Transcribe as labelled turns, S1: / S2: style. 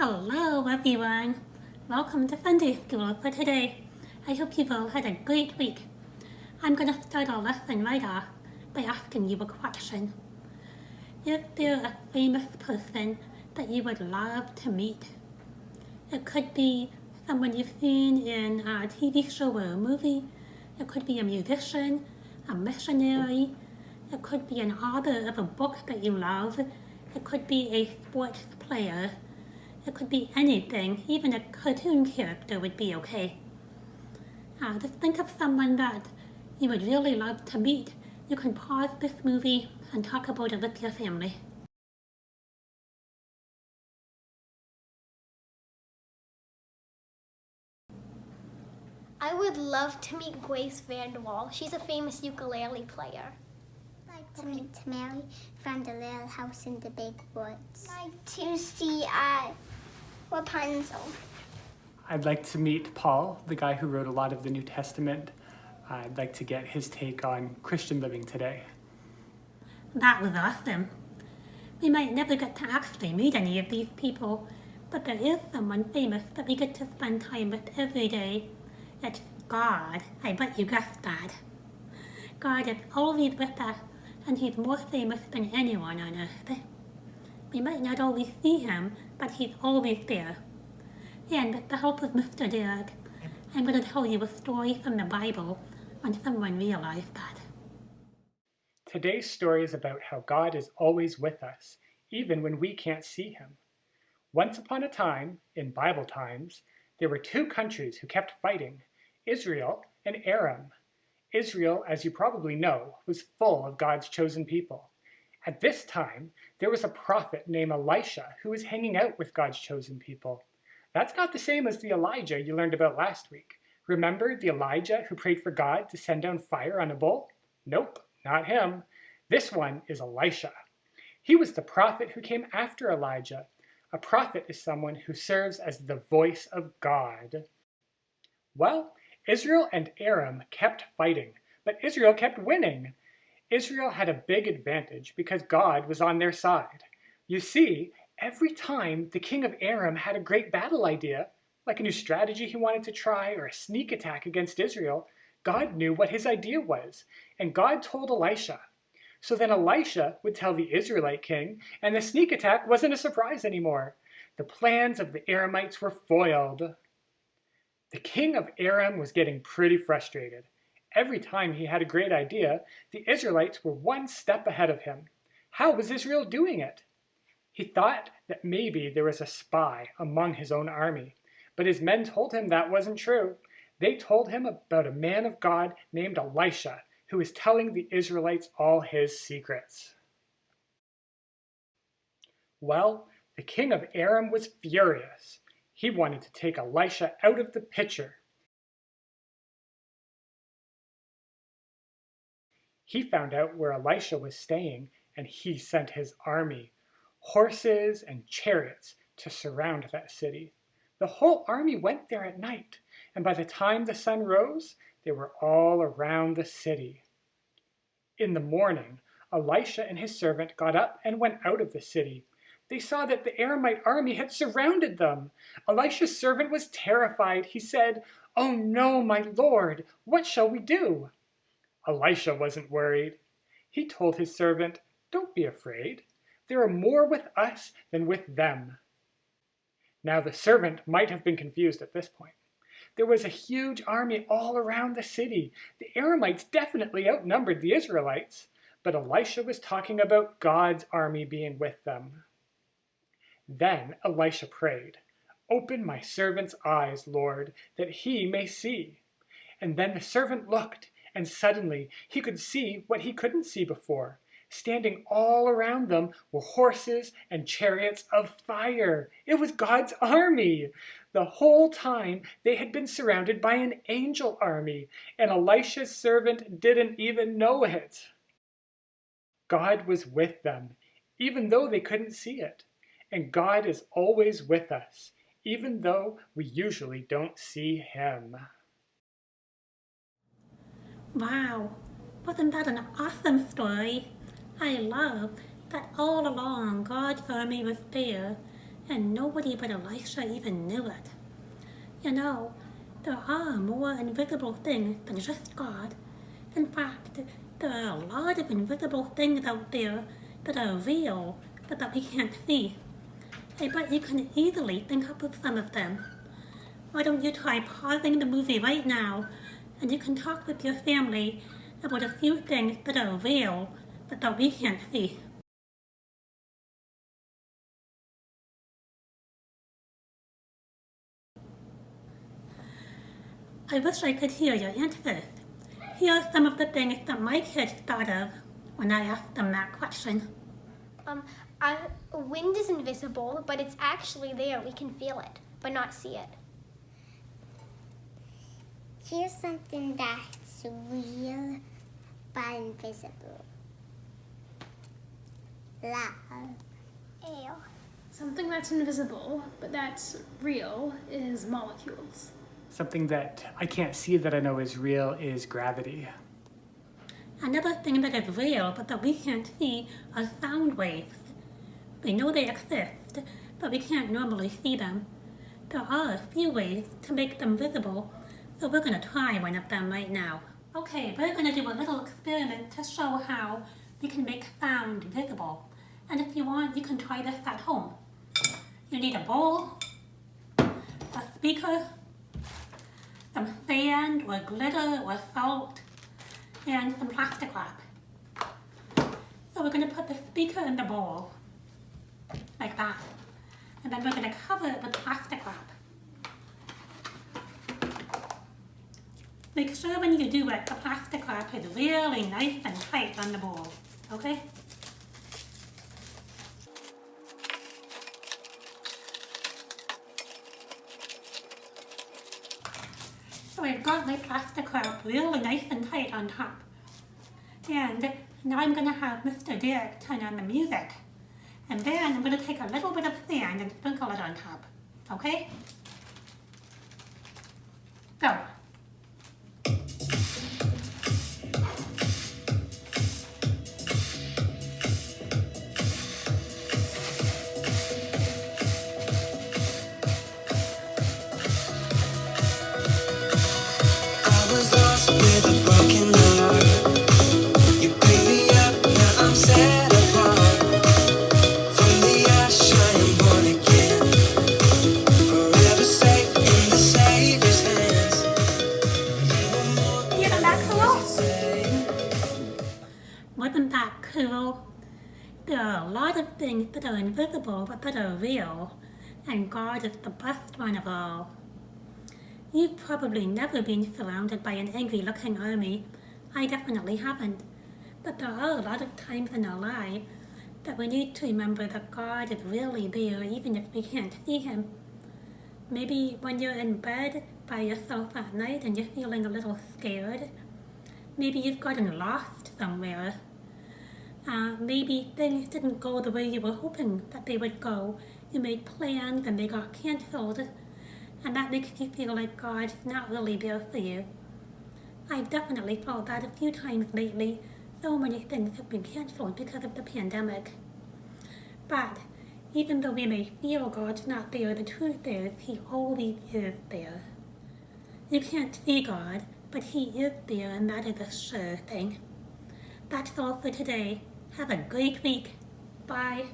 S1: Hello everyone! Welcome to Sunday School for today. I hope you've all had a great week. I'm going to start our lesson right off by asking you a question. Is there a famous person that you would love to meet? It could be someone you've seen in a TV show or a movie. It could be a musician, a missionary. It could be an author of a book that you love. It could be a sports player. It could be anything, even a cartoon character would be okay. Just think of someone that you would really love to meet. You can pause this movie and talk about it with your family.
S2: I would love to meet Grace Vanderwall. She's a famous ukulele player.
S3: I'd like to meet Mary from the little house in the big woods.
S4: I'd like to see Rapunzel.
S5: I'd like to meet Paul, the guy who wrote a lot of the New Testament. I'd like to get his take on Christian living today.
S1: That was awesome. We might never get to actually meet any of these people, but there is someone famous that we get to spend time with every day. It's God. I bet you guessed that. God is always with us, and he's more famous than anyone on earth. We might not always see him, but he's always there. And with the help of Mr. Derek, I'm going to tell you a story from the Bible when someone realized that.
S5: Today's story is about how God is always with us, even when we can't see him. Once upon a time, in Bible times, there were two countries who kept fighting, Israel and Aram. Israel, as you probably know, was full of God's chosen people. At this time, there was a prophet named Elisha who was hanging out with God's chosen people. That's not the same as the Elijah you learned about last week. Remember the Elijah who prayed for God to send down fire on a bull? Nope, not him. This one is Elisha. He was the prophet who came after Elijah. A prophet is someone who serves as the voice of God. Well, Israel and Aram kept fighting, but Israel kept winning. Israel had a big advantage because God was on their side. You see, every time the king of Aram had a great battle idea, like a new strategy he wanted to try or a sneak attack against Israel, God knew what his idea was, and God told Elisha. So then Elisha would tell the Israelite king, and the sneak attack wasn't a surprise anymore. The plans of the Aramites were foiled. The king of Aram was getting pretty frustrated. Every time he had a great idea, the Israelites were one step ahead of him. How was Israel doing it? He thought that maybe there was a spy among his own army, but his men told him that wasn't true. They told him about a man of God named Elisha, who was telling the Israelites all his secrets. Well, the king of Aram was furious. He wanted to take Elisha out of the picture. He found out where Elisha was staying, and he sent his army, horses and chariots, to surround that city. The whole army went there at night, and by the time the sun rose, they were all around the city. In the morning, Elisha and his servant got up and went out of the city. They saw that the Aramite army had surrounded them. Elisha's servant was terrified. He said, "Oh no, my lord, what shall we do?" Elisha wasn't worried. He told his servant, "Don't be afraid. There are more with us than with them." Now the servant might have been confused at this point. There was a huge army all around the city. The Aramites definitely outnumbered the Israelites, but Elisha was talking about God's army being with them. Then Elisha prayed, "Open my servant's eyes, Lord, that he may see." And then the servant looked, and suddenly he could see what he couldn't see before. Standing all around them were horses and chariots of fire. It was God's army. The whole time they had been surrounded by an angel army, and Elisha's servant didn't even know it. God was with them, even though they couldn't see it. And God is always with us, even though we usually don't see him.
S1: Wow, wasn't that an awesome story? I love that all along God's army was there, and nobody but Elisha even knew it. You know, there are more invisible things than just God. In fact, there are a lot of invisible things out there that are real, but that we can't see. I bet you can easily think up of some of them. Why don't you try pausing the movie right now, and you can talk with your family about a few things that are real, but that we can't see. I wish I could hear your answers. Here are some of the things that my kids thought of when I asked them that question.
S2: Wind is invisible, but it's actually there. We can feel it, but not see it.
S3: Here's something that's real but invisible. Love.
S2: Ew.
S6: Something that's invisible, but that's real, is molecules.
S5: Something that I can't see that I know is real is gravity.
S1: Another thing that is real but that we can't see are sound waves. We know they exist, but we can't normally see them. There are a few ways to make them visible, so we're going to try one of them right now. Okay, we're going to do a little experiment to show how we can make sound visible. And if you want, you can try this at home. You need a bowl, a speaker, some sand or glitter or salt, and some plastic wrap. So we're going to put the speaker in the bowl, like that. And then we're going to cover it with plastic wrap. Make sure when you do it, the plastic wrap is really nice and tight on the bowl, okay? So I've got my plastic wrap really nice and tight on top. And now I'm going to have Mr. Derek turn on the music. And then I'm going to take a little bit of sand and sprinkle it on top. Okay? Go.
S7: With a broken heart, you pick me up, now I'm set apart. From the ash I am born again, forever safe in the Savior's hands.
S2: Isn't that cool?
S1: Wasn't that cool? There are a lot of things that are invisible but that are real, and God is the best one of all. You've probably never been surrounded by an angry-looking army. I definitely haven't. But there are a lot of times in our lives that we need to remember that God is really there even if we can't see Him. Maybe when you're in bed by yourself at night and you're feeling a little scared. Maybe you've gotten lost somewhere. Maybe things didn't go the way you were hoping that they would go. You made plans and they got cancelled. And that makes you feel like God's not really there for you. I've definitely felt that a few times lately. So many things have been cancelled because of the pandemic. But even though we may feel God's not there, the truth is He always is there. You can't see God, but He is there, and that is a sure thing. That's all for today. Have a great week. Bye.